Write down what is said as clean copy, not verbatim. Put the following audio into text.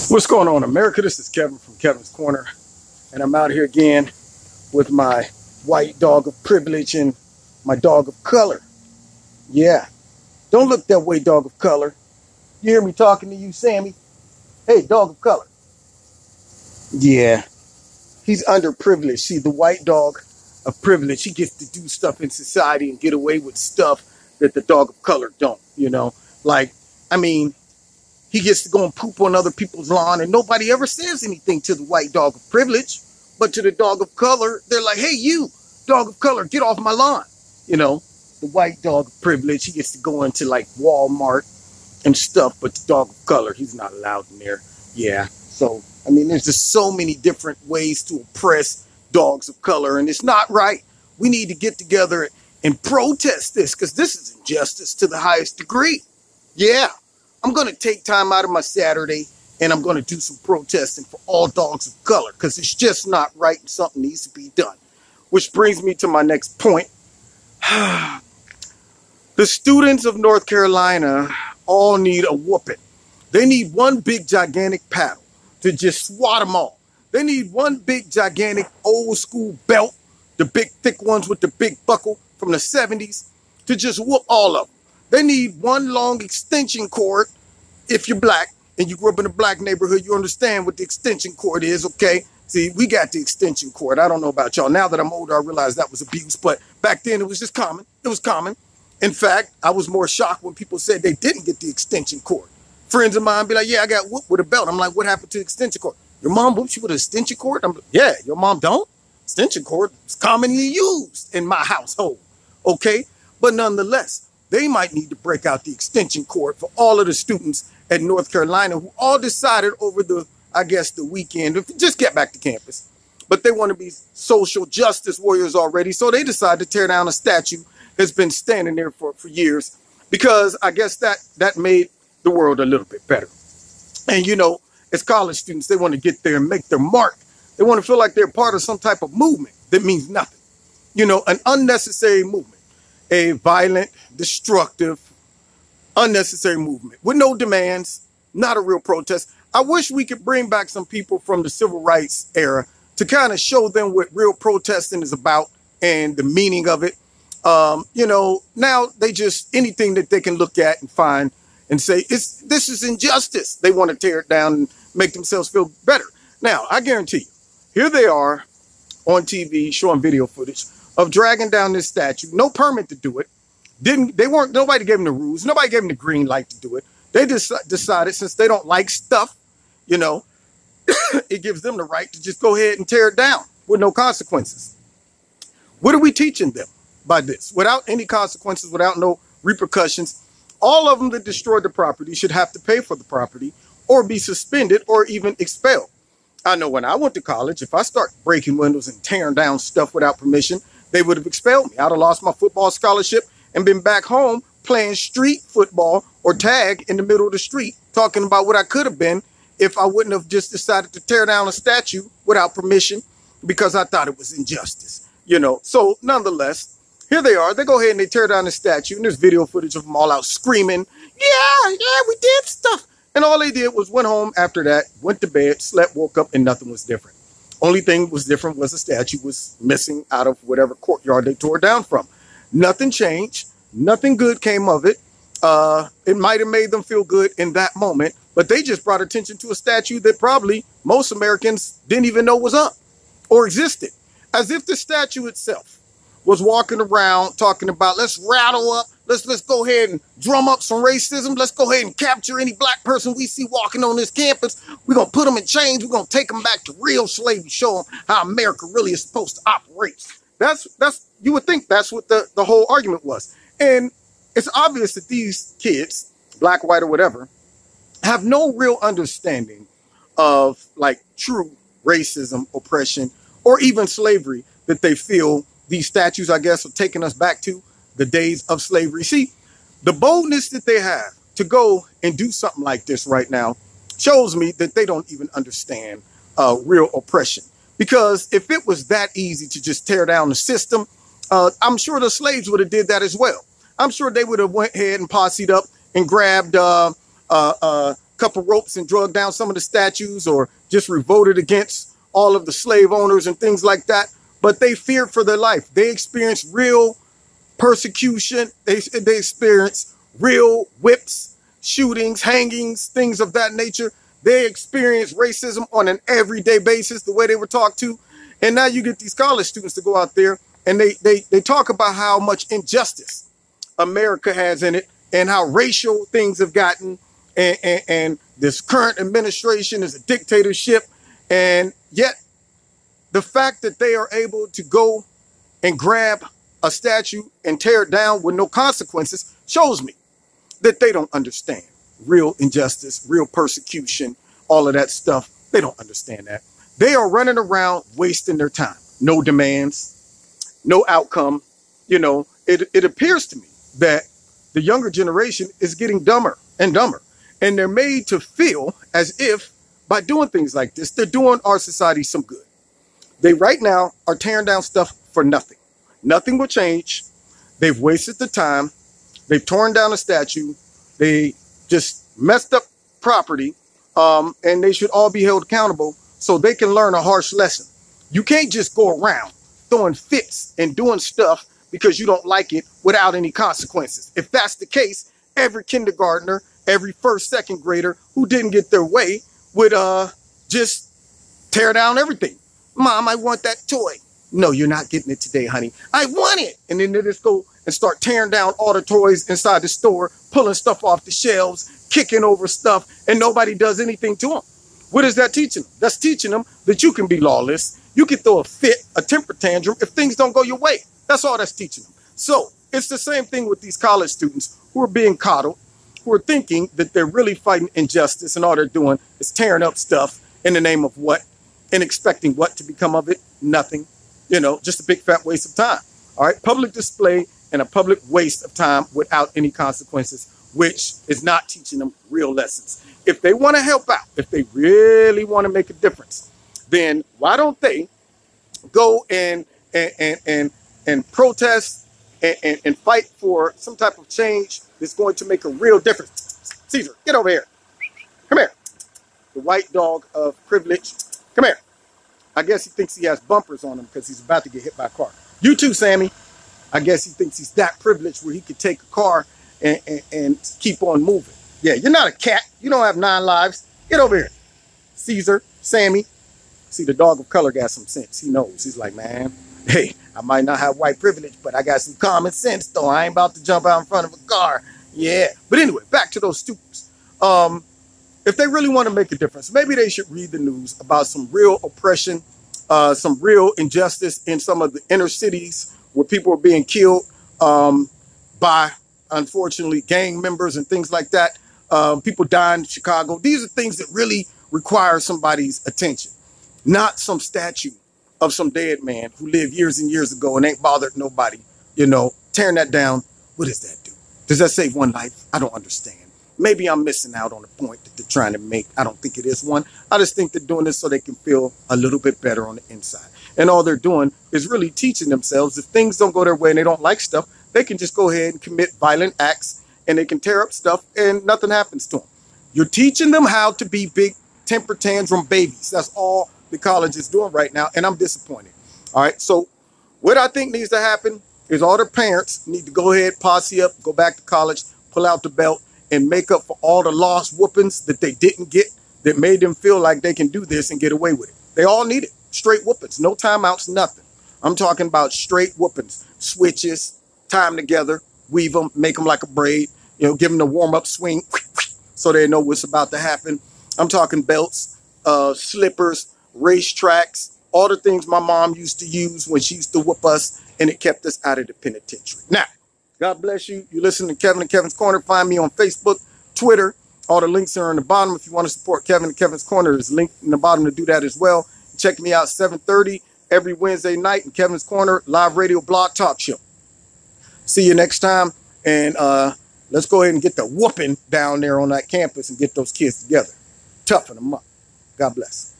What's going on, America? This is Kevin from Kevin's Corner, and I'm out here again with my white dog of privilege and my dog of color. Yeah, don't look that way, dog of color. You hear me talking to you, Sammy? Hey, dog of color. Yeah, he's underprivileged. See, the white dog of privilege, he gets to do stuff in society and get away with stuff that the dog of color don't, you know? Like, I mean, he gets to go and poop on other people's lawn, and nobody ever says anything to the white dog of privilege. But to the dog of color, they're like, hey, you, dog of color, get off my lawn. You know, the white dog of privilege, he gets to go into like Walmart and stuff, but the dog of color, he's not allowed in there. Yeah, so, I mean, there's just so many different ways to oppress dogs of color, and it's not right. We need to get together and protest this, because this is injustice to the highest degree. Yeah. I'm going to take time out of my Saturday and I'm going to do some protesting for all dogs of color, because it's just not right and something needs to be done. Which brings me to my next point. The students of North Carolina all need a whooping. They need one big gigantic paddle to just swat them all. They need one big gigantic old school belt, the big thick ones with the big buckle from the 70s, to just whoop all of them. They need one long extension cord. If you're black and you grew up in a black neighborhood, you understand what the extension cord is, okay? See, we got the extension cord. I don't know about y'all. Now that I'm older, I realize that was abuse. But back then, it was just common. It was common. In fact, I was more shocked when people said they didn't get the extension cord. Friends of mine be like, yeah, I got whooped with a belt. I'm like, what happened to the extension cord? Your mom whooped you with an extension cord? I'm like, yeah, your mom don't? Extension cord is commonly used in my household, okay? But nonetheless, they might need to break out the extension cord for all of the students at North Carolina who all decided over the, I guess, the weekend to just get back to campus. But they want to be social justice warriors already, so they decided to tear down a statue that's been standing there for years, because I guess that made the world a little bit better. And, you know, as college students, they want to get there and make their mark. They want to feel like they're part of some type of movement that means nothing. You know, an unnecessary movement. A violent, destructive, unnecessary movement with no demands, not a real protest. I wish we could bring back some people from the civil rights era to kind of show them what real protesting is about and the meaning of it. You know, now they just, anything that they can look at and find and say, this is injustice. They want to tear it down and make themselves feel better. Now, I guarantee you, here they are on TV showing video footage of dragging down this statue, no permit to do it. Nobody gave them the rules. Nobody gave them the green light to do it. They just decided, since they don't like stuff, you know, it gives them the right to just go ahead and tear it down with no consequences. What are we teaching them by this? Without any consequences, without no repercussions, all of them that destroyed the property should have to pay for the property or be suspended or even expelled. I know when I went to college, if I start breaking windows and tearing down stuff without permission, they would have expelled me. I'd have lost my football scholarship and been back home playing street football or tag in the middle of the street, talking about what I could have been if I wouldn't have just decided to tear down a statue without permission because I thought it was injustice, you know. So nonetheless, here they are. They go ahead and they tear down the statue, and there's video footage of them all out screaming, yeah, we did stuff. And all they did was went home after that, went to bed, slept, woke up, and nothing was different. Only thing was different was the statue was missing out of whatever courtyard they tore it down from. Nothing changed. Nothing good came of it. It might have made them feel good in that moment, but they just brought attention to a statue that probably most Americans didn't even know was up or existed. As if the statue itself was walking around talking about, let's rattle up, let's go ahead and drum up some racism. Let's go ahead and capture any black person we see walking on this campus. We're going to put them in chains. We're going to take them back to real slavery, show them how America really is supposed to operate. You would think that's what the whole argument was. And it's obvious that these kids, black, white, or whatever, have no real understanding of like true racism, oppression, or even slavery that they feel these statues, I guess, are taking us back to the days of slavery. See, the boldness that they have to go and do something like this right now shows me that they don't even understand real oppression. Because if it was that easy to just tear down the system, I'm sure the slaves would have did that as well. I'm sure they would have went ahead and posseed up and grabbed couple ropes and drug down some of the statues, or just revolted against all of the slave owners and things like that. But they feared for their life. They experienced real persecution. They experienced real whips, shootings, hangings, things of that nature. They experienced racism on an everyday basis, the way they were talked to. And now you get these college students to go out there and they talk about how much injustice America has in it and how racial things have gotten. And this current administration is a dictatorship. And yet the fact that they are able to go and grab a statue and tear it down with no consequences shows me that they don't understand real injustice, real persecution, all of that stuff. They don't understand that. They are running around wasting their time. No demands, no outcome. You know, it appears to me that the younger generation is getting dumber and dumber. And they're made to feel as if by doing things like this, they're doing our society some good. They right now are tearing down stuff for nothing. Nothing will change. They've wasted the time. They've torn down a statue. They just messed up property. And they should all be held accountable so they can learn a harsh lesson. You can't just go around throwing fits and doing stuff because you don't like it without any consequences. If that's the case, every kindergartner, every first, second grader who didn't get their way would just tear down everything. Mom, I want that toy. No, you're not getting it today, honey. I want it. And then they just go and start tearing down all the toys inside the store, pulling stuff off the shelves, kicking over stuff, and nobody does anything to them. What is that teaching them? That's teaching them that you can be lawless. You can throw a fit, a temper tantrum if things don't go your way. That's all that's teaching them. So it's the same thing with these college students who are being coddled, who are thinking that they're really fighting injustice and all they're doing is tearing up stuff in the name of what? And expecting what to become of it? Nothing. You know, just a big fat waste of time. All right. Public display and a public waste of time without any consequences, which is not teaching them real lessons. If they want to help out, if they really want to make a difference, then why don't they go and protest and fight for some type of change that's going to make a real difference? Caesar, get over here. Come here. The white dog of privilege. Come here. I guess he thinks he has bumpers on him because he's about to get hit by a car. You too, Sammy. I guess he thinks he's that privileged where he could take a car and keep on moving. Yeah, you're not a cat. You don't have 9 lives. Get over here. Caesar, Sammy. See, the dog of color got some sense. He knows. He's like, man, hey, I might not have white privilege, but I got some common sense, though. I ain't about to jump out in front of a car. Yeah. But anyway, back to those students. If they really want to make a difference, maybe they should read the news about some real oppression, some real injustice in some of the inner cities where people are being killed by, unfortunately, gang members and things like that. People dying in Chicago. These are things that really require somebody's attention, not some statue of some dead man who lived years and years ago and ain't bothered nobody, you know, tearing that down. What does that do? Does that save one life? I don't understand. Maybe I'm missing out on the point that they're trying to make. I don't think it is one. I just think they're doing this so they can feel a little bit better on the inside. And all they're doing is really teaching themselves if things don't go their way and they don't like stuff, they can just go ahead and commit violent acts and they can tear up stuff and nothing happens to them. You're teaching them how to be big temper tantrum babies. That's all the college is doing right now. And I'm disappointed. All right. So what I think needs to happen is all the parents need to go ahead, posse up, go back to college, pull out the belt, and make up for all the lost whoopings that they didn't get that made them feel like they can do this and get away with it. They all need it. Straight whoopings, no timeouts, nothing. I'm talking about straight whoopings, switches, time together, weave them, make them like a braid, you know, give them the warm-up swing so they know what's about to happen. I'm talking belts, slippers, racetracks, all the things my mom used to use when she used to whoop us, and it kept us out of the penitentiary. Now, God bless you. You listen to Kevin and Kevin's Corner. Find me on Facebook, Twitter. All the links are in the bottom. If you want to support Kevin and Kevin's Corner, there's a link in the bottom to do that as well. Check me out 7:30 every Wednesday night in Kevin's Corner, live radio blog talk show. See you next time. And let's go ahead and get the whooping down there on that campus and get those kids together. Toughen them up. God bless.